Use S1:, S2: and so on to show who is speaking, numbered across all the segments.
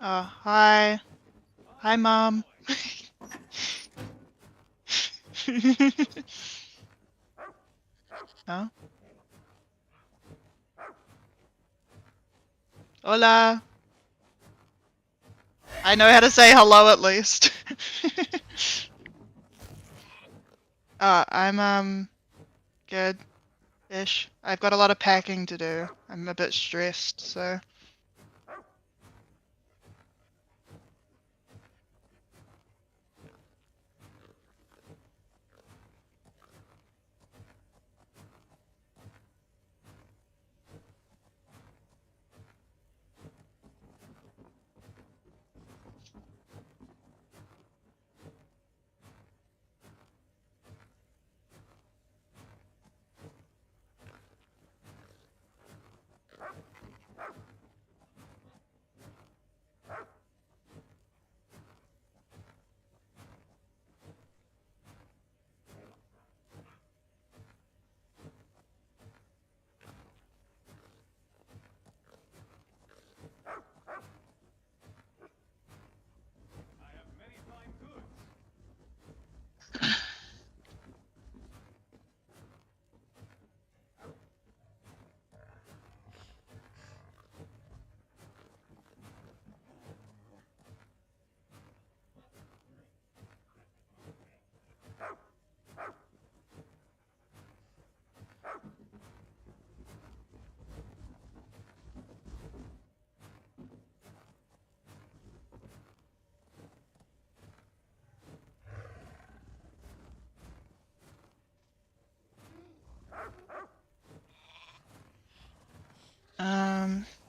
S1: Hi. Hi, Mom. Huh? Hola. I know how to say hello at least. I'm good-ish. I've got a lot of packing to do. I'm a bit stressed, so.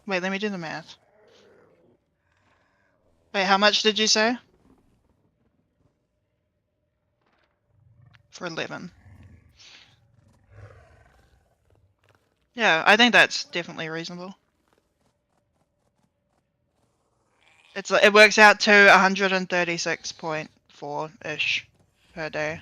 S1: Wait, let me do the math. Wait, how much did you say? For 11. Yeah, I think that's definitely reasonable. It works out to 136.4-ish per day.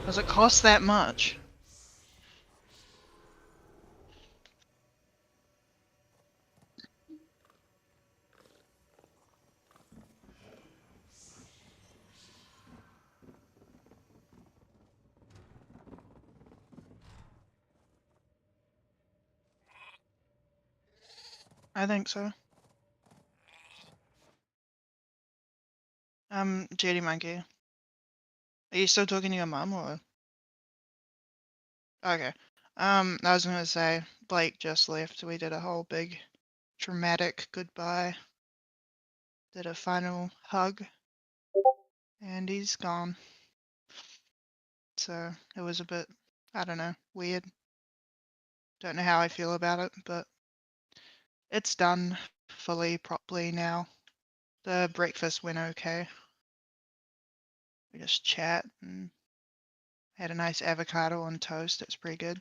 S1: Does it cost that much? I think so. Jetty Monkey. Are you still talking to your mum or? Okay. I was gonna say, Blake just left. We did a whole big dramatic goodbye. Did a final hug. And he's gone. So it was a bit, I don't know, weird. Don't know how I feel about it, but it's done fully, properly now. The breakfast went okay. We just chat and had a nice avocado on toast. It's pretty good.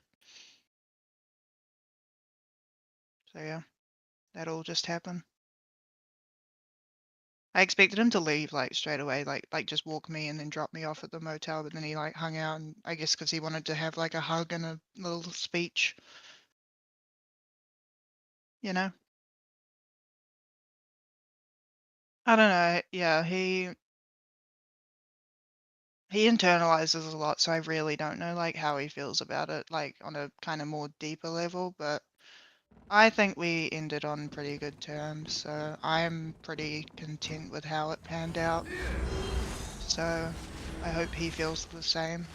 S1: So yeah, that all just happened. I expected him to leave like straight away, like just walk me and then drop me off at the motel, but then he like hung out, and I guess because he wanted to have like a hug and a little speech, you know. I don't know. Yeah, he internalizes a lot, so I really don't know like how he feels about it, like on a kind of more deeper level. But I think we ended on pretty good terms, so I'm pretty content with how it panned out. So I hope he feels the same.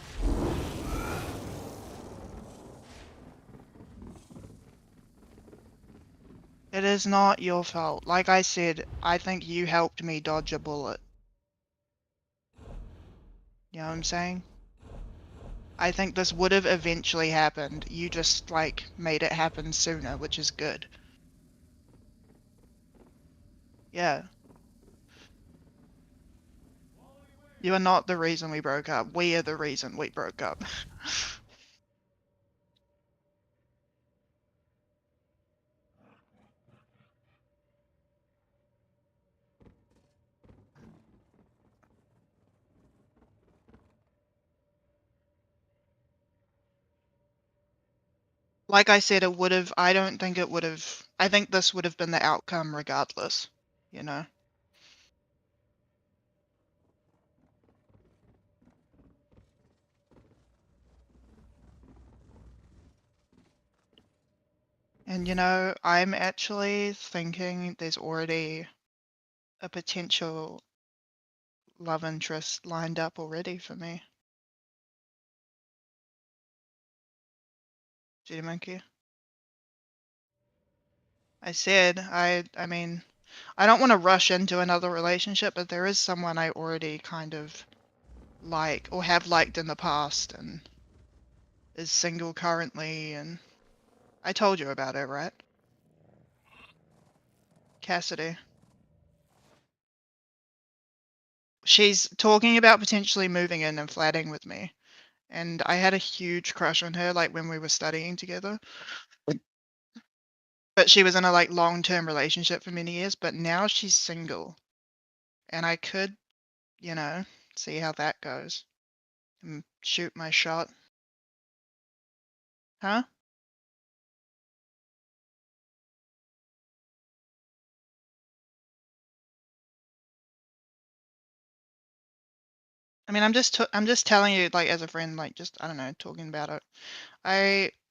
S1: It is not your fault. Like I said, I think you helped me dodge a bullet. You know what I'm saying? I think this would have eventually happened. You just, like, made it happen sooner, which is good. Yeah. You are not the reason we broke up. We are the reason we broke up. Like I said, I don't think I think this would have been the outcome regardless, you know? And, I'm actually thinking there's already a potential love interest lined up already for me. G Monkey. I said, I mean, I don't want to rush into another relationship, but there is someone I already kind of like or have liked in the past and is single currently, and I told you about her, right? Cassidy. She's talking about potentially moving in and flatting with me. And I had a huge crush on her, like, when we were studying together. But she was in a, like, long-term relationship for many years, but now she's single. And I could, you know, see how that goes and shoot my shot. Huh? I mean, I'm just telling you, like, as a friend, like, just, I don't know, talking about it.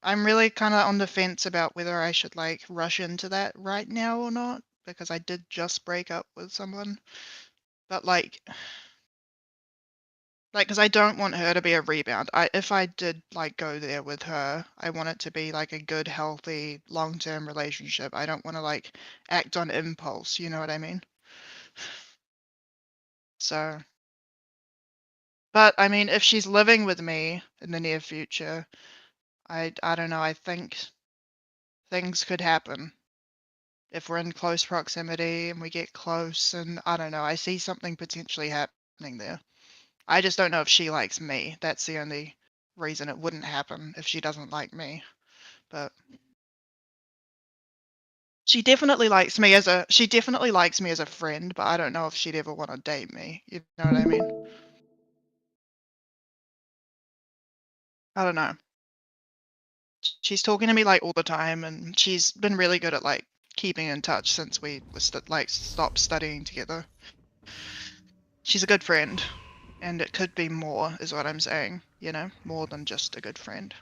S1: I'm really kinda on the fence about whether I should, like, rush into that right now or not, because I did just break up with someone. But, because I don't want her to be a rebound. If I did, like, go there with her, I want it to be, like, a good, healthy, long-term relationship. I don't wanna, like, act on impulse, you know what I mean? So but, I mean, if she's living with me in the near future, I don't know, I think things could happen. If we're in close proximity and we get close and I don't know, I see something potentially happening there. I just don't know if she likes me. That's the only reason it wouldn't happen if she doesn't like me. But she definitely likes me as a friend, but I don't know if she'd ever wanna date me. You know what I mean? I don't know. She's talking to me, like, all the time, and she's been really good at, like, keeping in touch since we were stopped studying together. She's a good friend, and it could be more, is what I'm saying, more than just a good friend.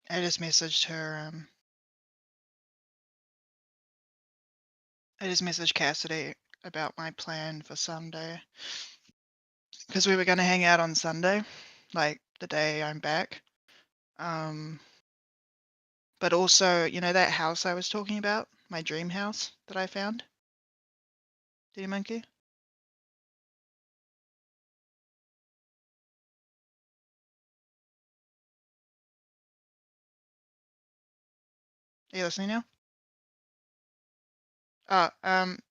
S1: I just messaged her, I just messaged Cassidy about my plan for Sunday because we were gonna hang out on Sunday, like, the day I'm back. Um, but also, that house I was talking about? My dream house that I found? Diddy Monkey? Are you listening now?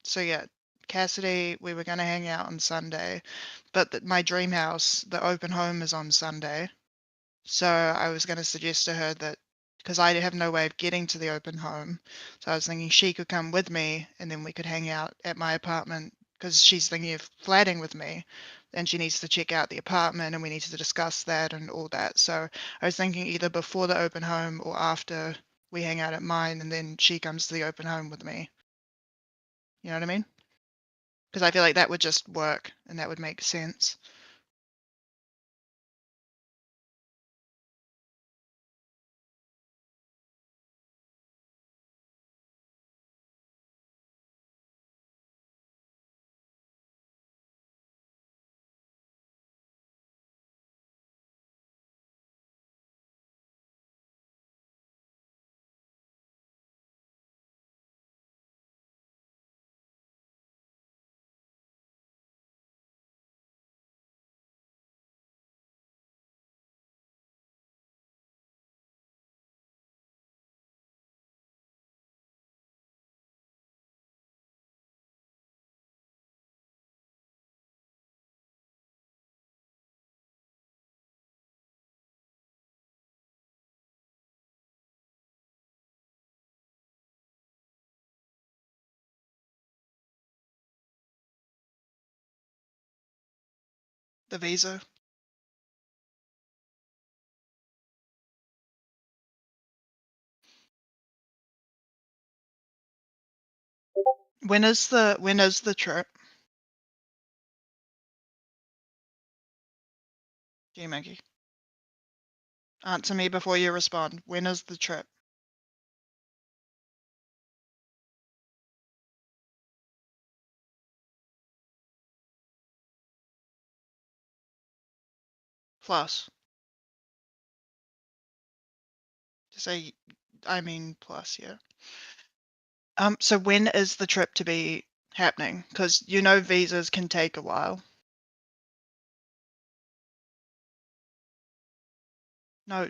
S1: So yeah, Cassidy, we were gonna hang out on Sunday, but my dream house, the open home is on Sunday. So I was gonna suggest to her that because I have no way of getting to the open home, so I was thinking she could come with me and then we could hang out at my apartment because she's thinking of flatting with me and she needs to check out the apartment and we need to discuss that and all that. So I was thinking either before the open home or after we hang out at mine and then she comes to the open home with me. You know what I mean? Because I feel like that would just work and that would make sense. The visa. When is the trip? Gee, Maggie. Answer me before you respond. When is the trip? Plus. To say, I mean plus, yeah. So when is the trip to be happening? Because you know visas can take a while. No,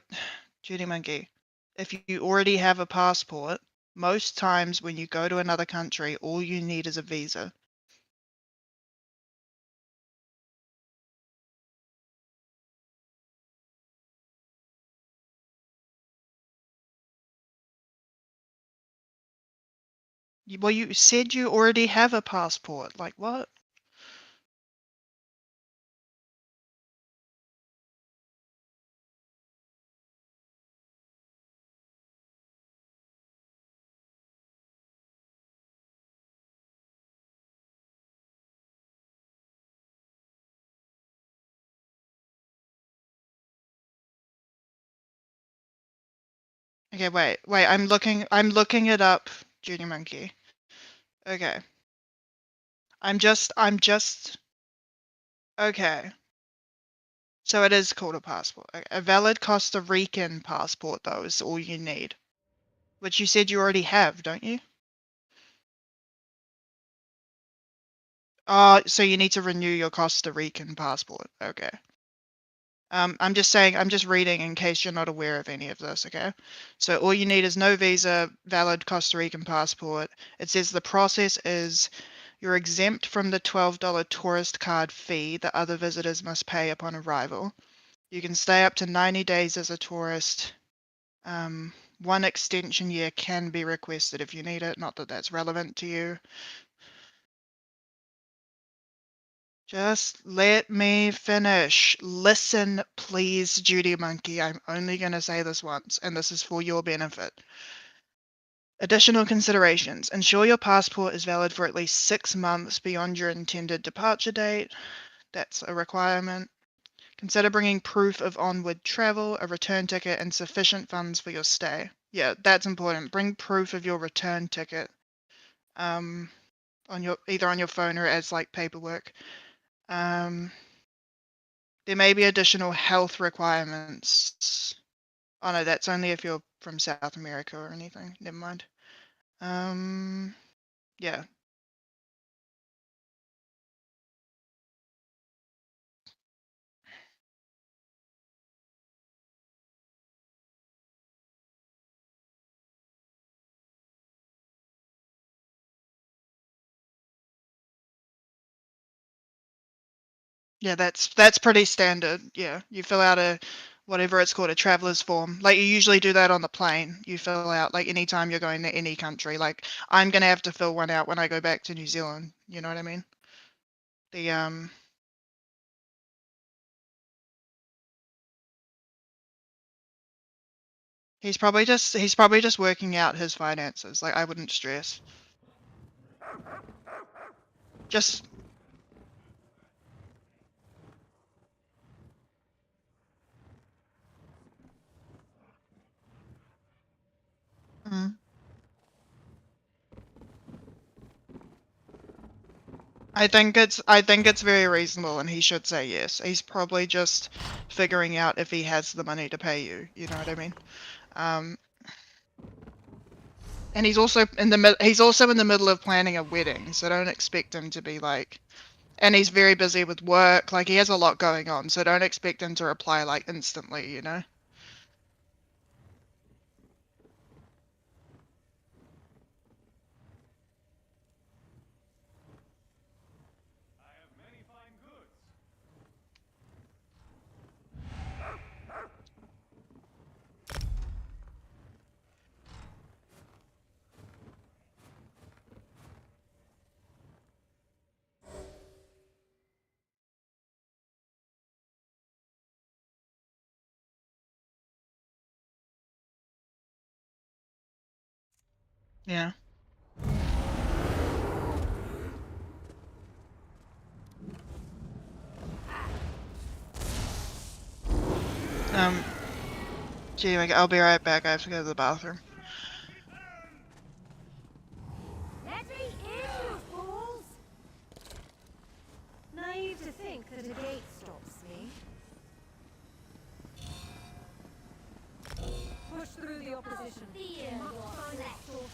S1: Judy Monkey. If you already have a passport, most times when you go to another country, all you need is a visa. Well, you said you already have a passport. Like what? Okay, wait. I'm looking it up, Judy Monkey. Okay. I'm just. Okay. So it is called a passport. Okay. A valid Costa Rican passport, though, is all you need. Which you said you already have, don't you? Oh, so you need to renew your Costa Rican passport. Okay. I'm just saying, I'm just reading in case you're not aware of any of this, okay? So all you need is no visa, valid Costa Rican passport. It says the process is you're exempt from the $12 tourist card fee that other visitors must pay upon arrival. You can stay up to 90 days as a tourist. One extension year can be requested if you need it. Not that that's relevant to you. Just let me finish. Listen, please, Judy Monkey. I'm only going to say this once, and this is for your benefit. Additional considerations. Ensure your passport is valid for at least 6 months beyond your intended departure date. That's a requirement. Consider bringing proof of onward travel, a return ticket, and sufficient funds for your stay. Yeah, that's important. Bring proof of your return ticket on your either on your phone or as like paperwork. There may be additional health requirements. Oh no, that's only if you're from South America or anything. Never mind. Yeah. Yeah, that's pretty standard. Yeah, you fill out a whatever it's called, a traveler's form. Like you usually do that on the plane. You fill out like anytime you're going to any country. Like I'm gonna have to fill one out when I go back to New Zealand. You know what I mean? The he's probably just working out his finances. Like I wouldn't stress. Just mm. I think it's very reasonable and he should say yes. He's probably just figuring out if he has the money to pay you. You know what I mean? Um, and he's also in the middle of planning a wedding, so don't expect him to be like. And he's very busy with work. Like he has a lot going on, so don't expect him to reply like instantly. You know. Yeah. Gee, I'll be right back. I have to go to the bathroom.
S2: Let me in, you fools! Naive to think that a gate stops me. Push through the opposition.
S3: Fear
S2: Must
S3: your
S2: find
S3: flesh.
S2: its source.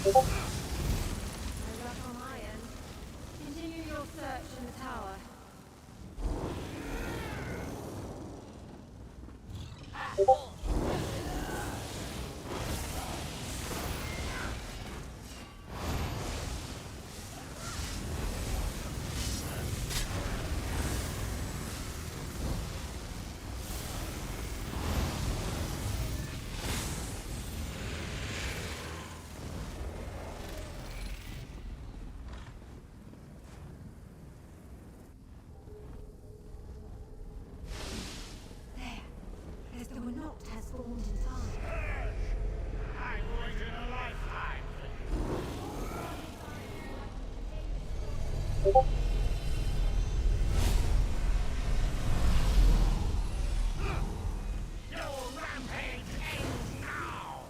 S2: No luck on my end. Continue your search in the tower. There. Mr. Monoct has formed in time.
S4: I've waited a lifetime. Your rampage ends now.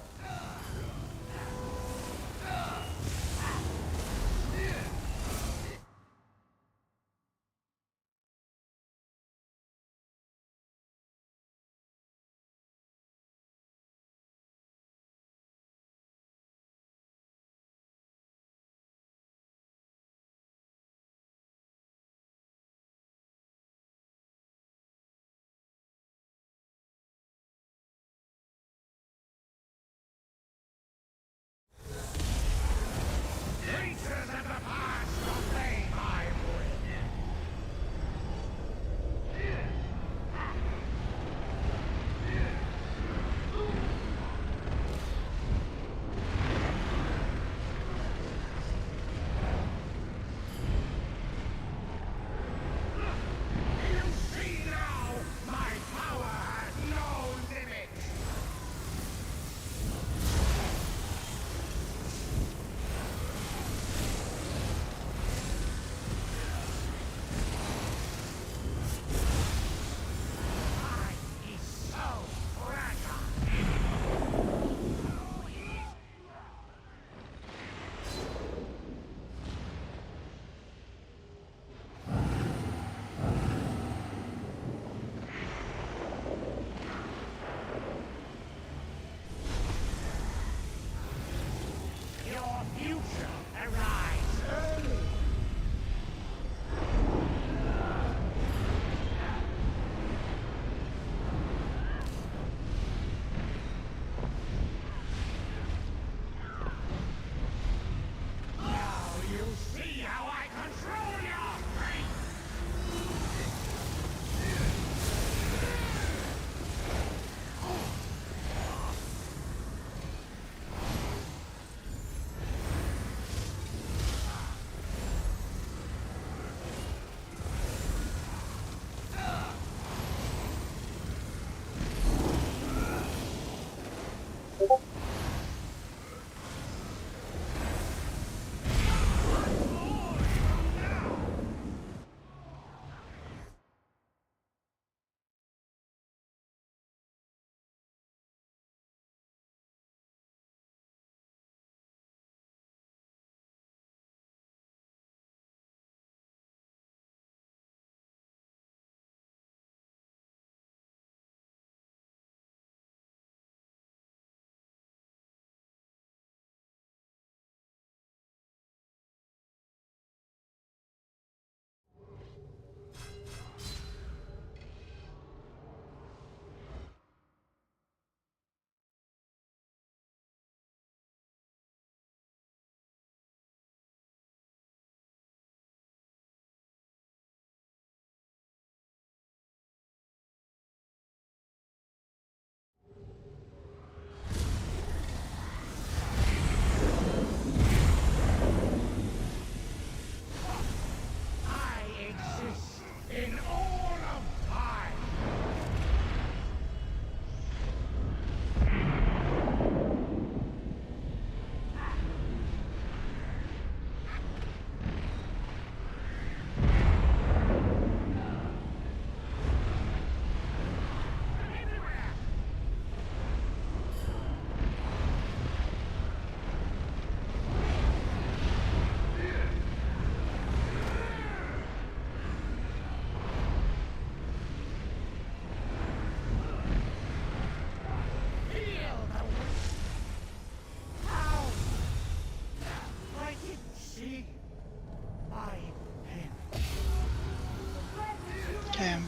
S4: Creatures of the past obey my will.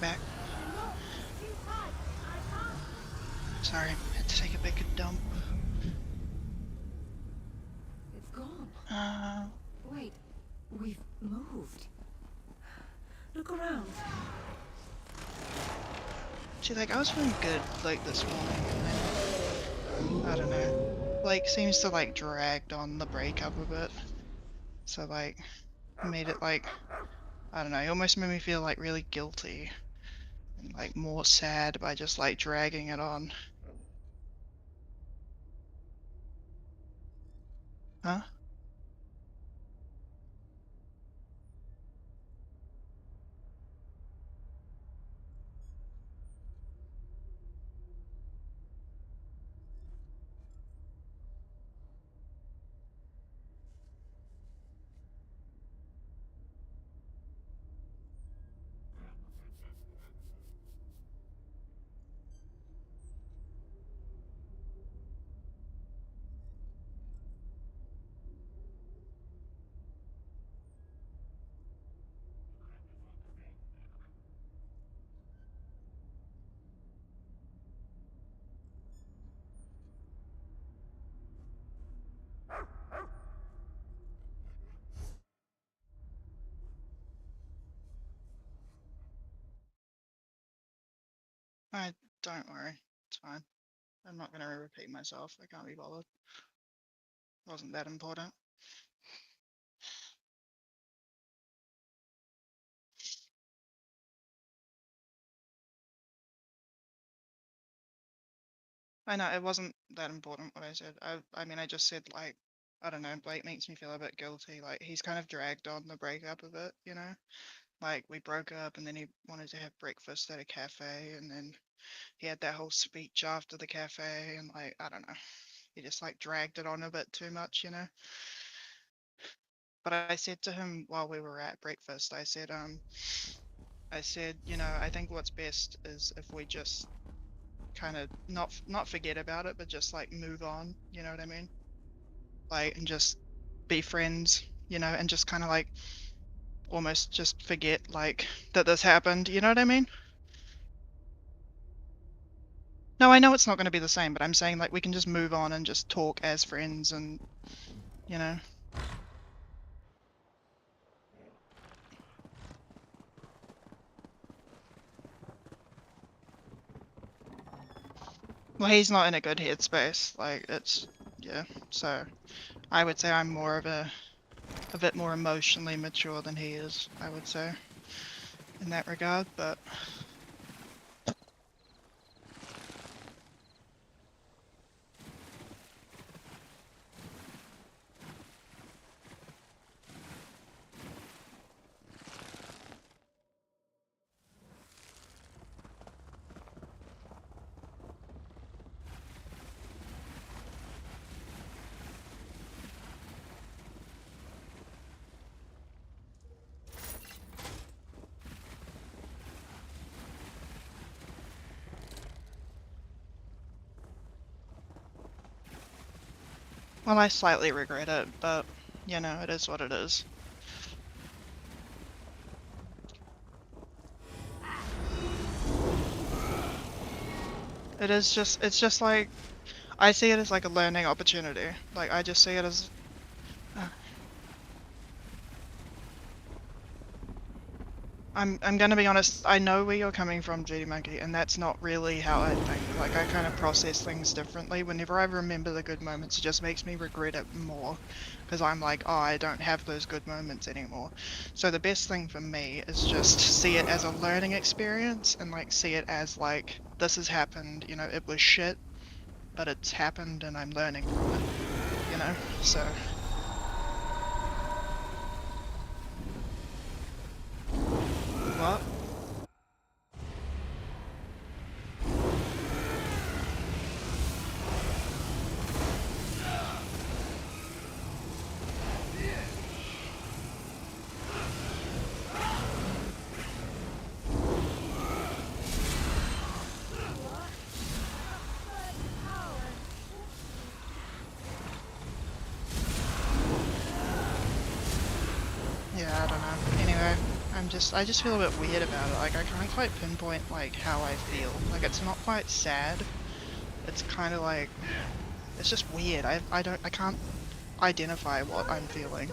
S1: back.
S2: Look, too tight. I can't.
S1: Sorry, had to take a big dump.
S3: It's gone.
S1: Wait.
S3: We've moved. Look around.
S1: See, like, I was feeling good, like, this morning, and then, I don't know, like, seems to, like, dragged on the breakup a bit. So, like, made it, like, I don't know, it almost made me feel, like, really guilty. And, like, more sad by just, like, dragging it on. Huh? Don't worry, it's fine. I'm not gonna repeat myself, I can't be bothered. Wasn't that important. I know, it wasn't that important what I said. I mean, I just said, like, I don't know, Blake makes me feel a bit guilty. Like, he's kind of dragged on the breakup a bit, you know? Like, we broke up and then he wanted to have breakfast at a cafe and then he had that whole speech after the cafe and, like, I don't know. He just, like, dragged it on a bit too much, you know? But I said to him while we were at breakfast, I said, you know, I think what's best is if we just kind of not forget about it, but just like move on, you know what I mean? Like, and just be friends, you know, and just kind of like almost just forget like that this happened, you know what I mean? No, I know it's not going to be the same, but I'm saying like we can just move on and just talk as friends and, you know. Well, he's not in a good headspace, like it's, yeah, so I would say I'm more of a bit more emotionally mature than he is, I would say, in that regard, but well, I slightly regret it, but, you know, it is what it is. It's just like, I see it as like a learning opportunity. Like, I just see it as... I'm gonna be honest, I know where you're coming from, GD Monkey, and that's not really how I think. Like, I kind of process things differently. Whenever I remember the good moments, it just makes me regret it more. Because I'm like, oh, I don't have those good moments anymore. So the best thing for me is just see it as a learning experience, and like, see it as like, this has happened, you know, it was shit, but it's happened and I'm learning from it, you know, so... What? I just feel a bit weird about it. Like I can't quite pinpoint like how I feel. Like it's not quite sad. It's kind of like it's just weird. I can't identify what I'm feeling.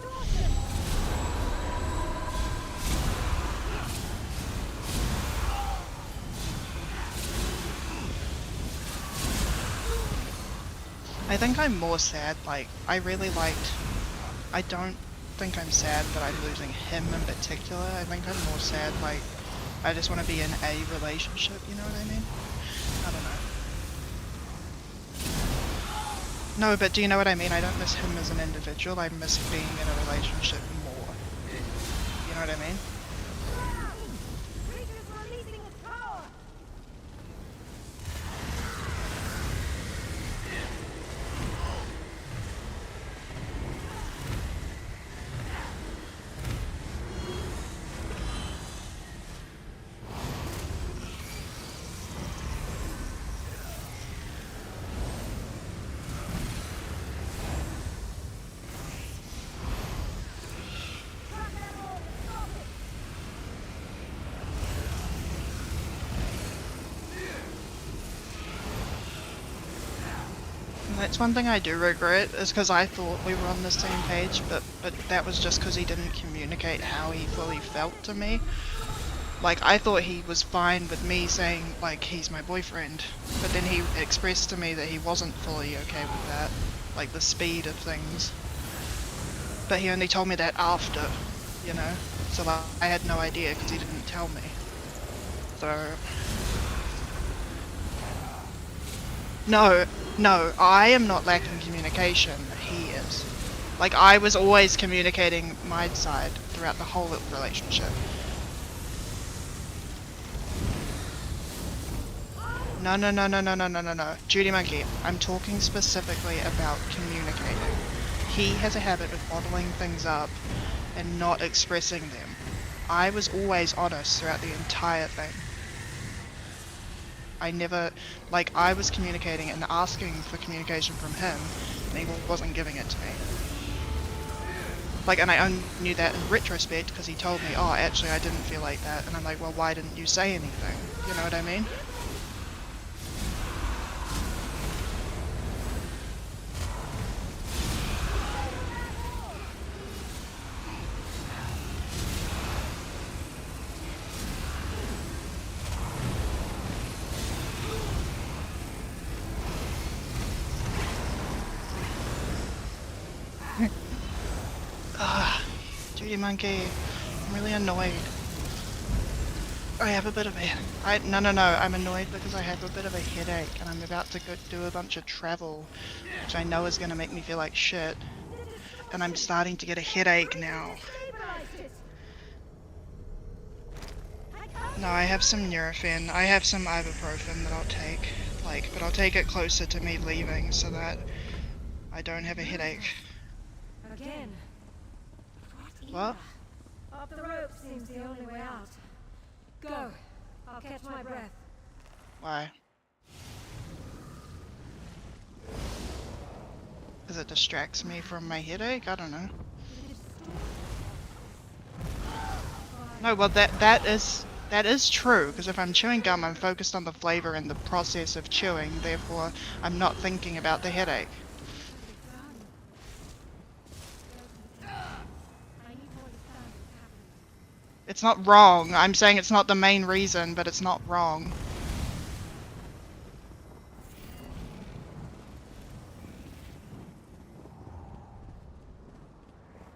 S1: I think I'm more sad. Like I really liked. I don't think I'm sad that I'm losing him in particular. I think I'm more sad like I just want to be in a relationship, you know what I mean? I don't know. No, but do you know what I mean? I don't miss him as an individual, I miss being in a relationship more. You know what I mean?
S2: Creatures releasing its power!
S1: That's one thing I do regret, is because I thought we were on the same page, but that was just because he didn't communicate how he fully felt to me. Like, I thought he was fine with me saying, like, he's my boyfriend, but then he expressed to me that he wasn't fully okay with that, like the speed of things. But he only told me that after, you know? So like, I had no idea because he didn't tell me. So... No, I am not lacking communication, he is. Like, I was always communicating my side throughout the whole relationship. No. Judy Monkey, I'm talking specifically about communicating. He has a habit of bottling things up and not expressing them. I was always honest throughout the entire thing. I never, like, I was communicating and asking for communication from him, and he wasn't giving it to me. Like, and I only knew that in retrospect because he told me, oh, actually I didn't feel like that, and I'm like, well, why didn't you say anything? You know what I mean? Judy Monkey, I'm really annoyed. I have a bit of a... No, I'm annoyed because I have a bit of a headache and I'm about to go do a bunch of travel, which I know is going to make me feel like shit. And I'm starting to get a headache now. No, I have some Nurofen. I have some ibuprofen that I'll take. Like, but I'll take it closer to me leaving so that I don't have a headache.
S3: Again.
S1: What?
S2: Up the rope seems the only way out.
S3: Go. I'll catch my breath.
S1: Why? Because it distracts me from my headache? I don't know. No, well that is true, because if I'm chewing gum, I'm focused on the flavor and the process of chewing, therefore I'm not thinking about the headache. It's not wrong. I'm saying it's not the main reason, but it's not wrong.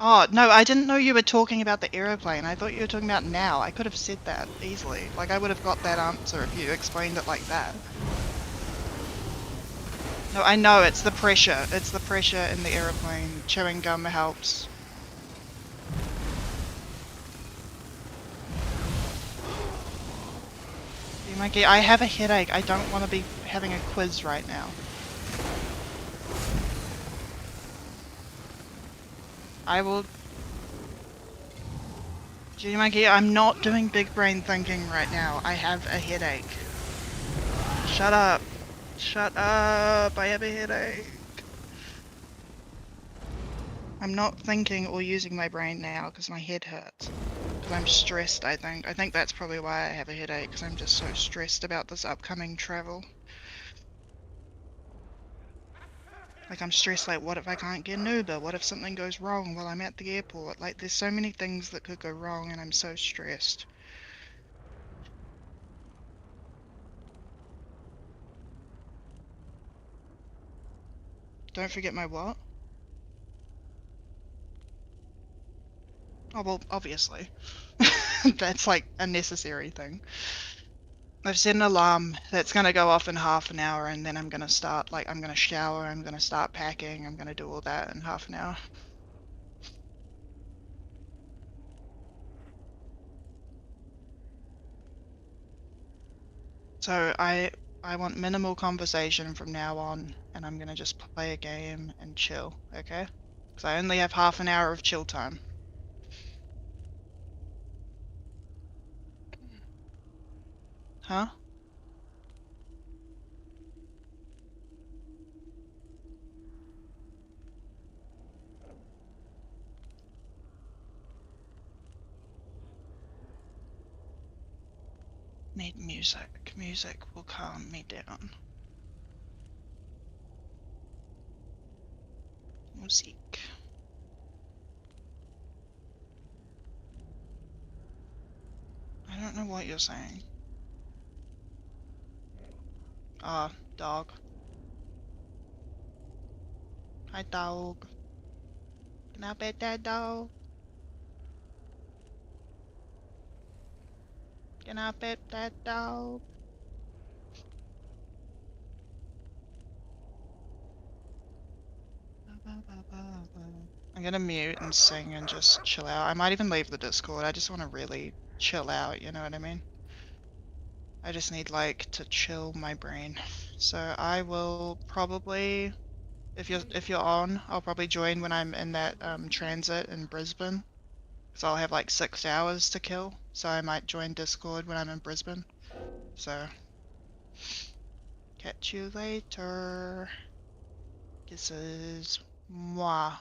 S1: Oh, no, I didn't know you were talking about the aeroplane. I thought you were talking about now. I could have said that easily. Like, I would have got that answer if you explained it like that. No, I know, it's the pressure. It's the pressure in the aeroplane. Chewing gum helps. Mikey, I have a headache. I don't want to be having a quiz right now. I will... Gee, Mikey, I'm not doing big brain thinking right now. I have a headache. Shut up. Shut up. I have a headache. I'm not thinking or using my brain now because my head hurts. Because I'm stressed, I think. I think that's probably why I have a headache, because I'm just so stressed about this upcoming travel. Like, I'm stressed, like, what if I can't get an Uber? What if something goes wrong while I'm at the airport? Like, there's so many things that could go wrong, and I'm so stressed. Don't forget my what? Oh, well, obviously. That's, like, a necessary thing. I've set an alarm that's going to go off in half an hour, and then I'm going to start, like, I'm going to shower, I'm going to start packing, I'm going to do all that in half an hour. So I want minimal conversation from now on, and I'm gonna just play a game and chill, okay? Because I only have half an hour of chill time. Huh? Need music. Music will calm me down. Music. I don't know what you're saying. Ah, dog. Hi, dog. Can I pet that dog? Can I pet that dog? I'm gonna mute and sing and just chill out. I might even leave the Discord. I just want to really chill out, you know what I mean? I just need like to chill my brain. So I will probably, if you're on, I'll probably join when I'm in that transit in Brisbane, because I'll have like 6 hours to kill. So I might join Discord when I'm in Brisbane. So catch you later. Kisses. Mwah.